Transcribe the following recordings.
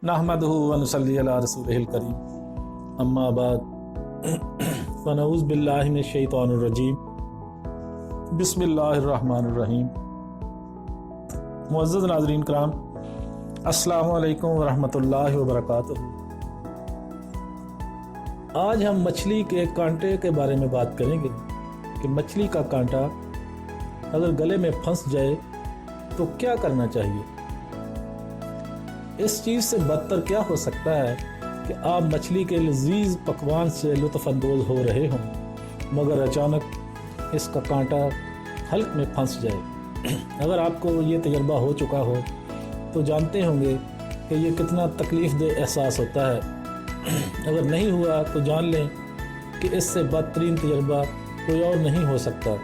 नहमदुहु व नुसल्ली अला रसूलिहिल करीम अम्मा बाद फ़नऊज़ु बिल्लाहि मिनश शैतानिर रजीम बिस्मिल्लाहिर रहमानिर रहीम। मुअज़्ज़ज़ नाज़रीन कराम, अस्सलामु अलैकुम व रहमतुल्लाहि व बरकातुहू। आज हम मछली के कांटे के बारे में बात करेंगे कि मछली का कांटा अगर गले में फंस जाए तो क्या करना चाहिए। इस चीज़ से बदतर क्या हो सकता है कि आप मछली के लजीज पकवान से लुत्फ़अंदोज़ हो रहे हों मगर अचानक इसका कांटा हल्क में फंस जाए। अगर आपको ये तजर्बा हो चुका हो तो जानते होंगे कि ये कितना तकलीफ़देह एहसास होता है। अगर नहीं हुआ तो जान लें कि इससे बदतरीन तजर्बा कोई और नहीं हो सकता।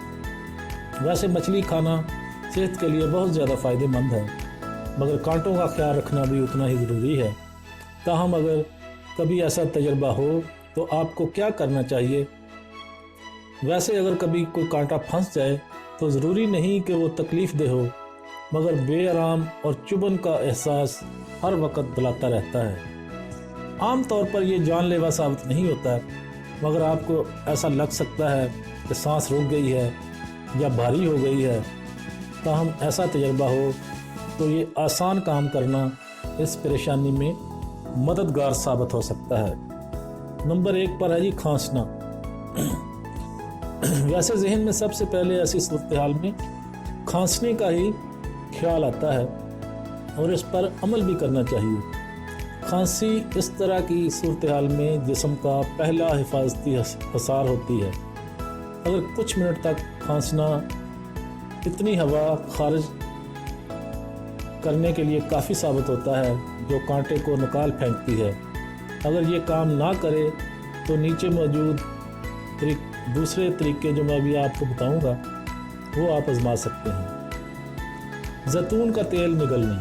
वैसे मछली खाना सेहत के लिए बहुत ज़्यादा फ़ायदेमंद है मगर कांटों का ख्याल रखना भी उतना ही ज़रूरी है। ताहम अगर कभी ऐसा तजर्बा हो तो आपको क्या करना चाहिए। वैसे अगर कभी कोई कांटा फंस जाए तो ज़रूरी नहीं कि वो तकलीफ़देह हो मगर बेआराम और चुभन का एहसास हर वक्त बुलाता रहता है। आम तौर पर यह जानलेवा साबित नहीं होता मगर आपको ऐसा लग सकता है कि सांस रुक गई है या भारी हो गई है। ताहम ऐसा तजर्बा हो तो ये आसान काम करना इस परेशानी में मददगार साबित हो सकता है। नंबर 1 पर है जी खांसना। वैसे जहन में सबसे पहले ऐसी सूरत हाल में खांसने का ही ख्याल आता है और इस पर अमल भी करना चाहिए। खांसी इस तरह की सूरत हाल में जिस्म का पहला हिफाजती असर होती है। अगर कुछ मिनट तक खांसना इतनी हवा खारिज करने के लिए काफ़ी साबित होता है जो कांटे को निकाल फेंकती है। अगर ये काम ना करे तो नीचे मौजूद दूसरे तरीके जो मैं अभी आपको बताऊंगा वो आप आजमा सकते हैं। जैतून का तेल निगलने।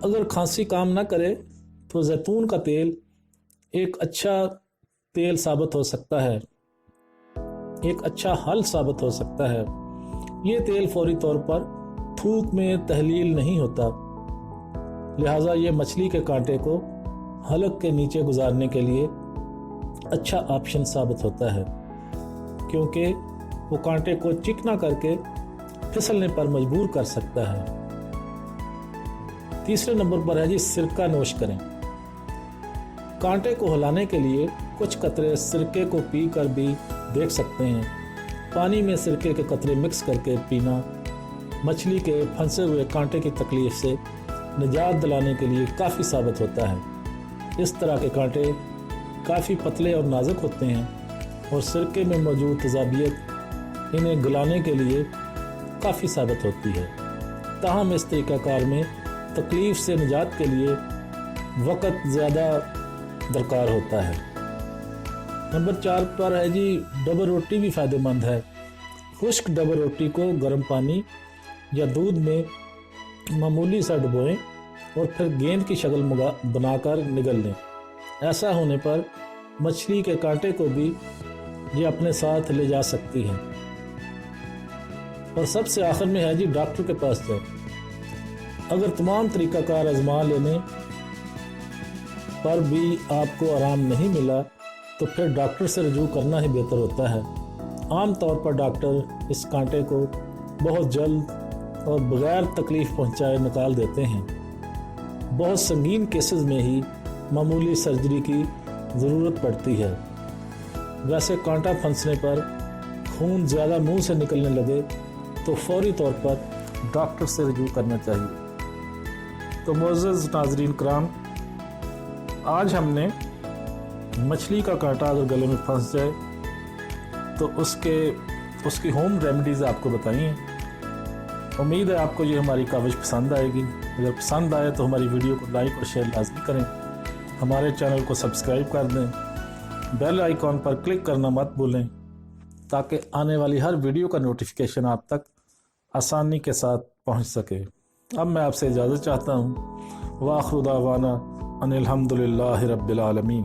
अगर खांसी काम ना करे तो जैतून का तेल एक अच्छा तेल साबित हो सकता है, एक अच्छा हल साबित हो सकता है। ये तेल फौरी तौर पर थूक में तहलील नहीं होता, लिहाजा ये मछली के कांटे को हलक के नीचे गुजारने के लिए अच्छा ऑप्शन साबित होता है क्योंकि वो कांटे को चिकना करके फिसलने पर मजबूर कर सकता है। तीसरे नंबर पर है जी सिरका नोश करें। कांटे को हिलाने के लिए कुछ कतरे सिरके को पी कर भी देख सकते हैं। पानी में सिरके के कतरे मिक्स करके पीना मछली के फंसे हुए कांटे की तकलीफ से निजात दिलाने के लिए काफ़ी साबित होता है। इस तरह के कांटे काफ़ी पतले और नाजुक होते हैं और सिरके में मौजूद तेजाबियत इन्हें गलाने के लिए काफ़ी साबित होती है। ताहम इस तरीक़ाकार में तकलीफ़ से निजात के लिए वक़्त ज़्यादा दरकार होता है। नंबर 4 पर है जी डबर रोटी भी फ़ायदेमंद है। खुश्क डबर रोटी को गर्म पानी या दूध में मामूली सा डुबोएं और फिर गेंद की शक्ल बनाकर निगल लें। ऐसा होने पर मछली के कांटे को भी ये अपने साथ ले जा सकती है। और सबसे आखिर में है जी डॉक्टर के पास जाए। अगर तमाम तरीक़ाकार आजमा लेने पर भी आपको आराम नहीं मिला तो फिर डॉक्टर से रजू करना ही बेहतर होता है। आम तौर पर डॉक्टर इस कांटे को बहुत जल्द और बगैर तकलीफ़ पहुंचाए निकाल देते हैं। बहुत संगीन केसेस में ही मामूली सर्जरी की ज़रूरत पड़ती है। वैसे कांटा फंसने पर खून ज़्यादा मुंह से निकलने लगे तो फौरी तौर पर डॉक्टर से रजू करना चाहिए। तो मुअज़्ज़ज़ नाज़रीन कराम, आज हमने मछली का कांटा अगर गले में फंस जाए तो उसकी होम रेमेडीज़ आपको बताई हैं। उम्मीद है आपको ये हमारी कवरेज पसंद आएगी। अगर पसंद आए तो हमारी वीडियो को लाइक और शेयर लाजमी करें। हमारे चैनल को सब्सक्राइब कर दें। बेल आइकॉन पर क्लिक करना मत भूलें ताकि आने वाली हर वीडियो का नोटिफिकेशन आप तक आसानी के साथ पहुंच सके। अब मैं आपसे इजाज़त चाहता हूँ। व आखिर दावाना अनिल हम्दुलिल्लाहि रब्बिल आलमीन।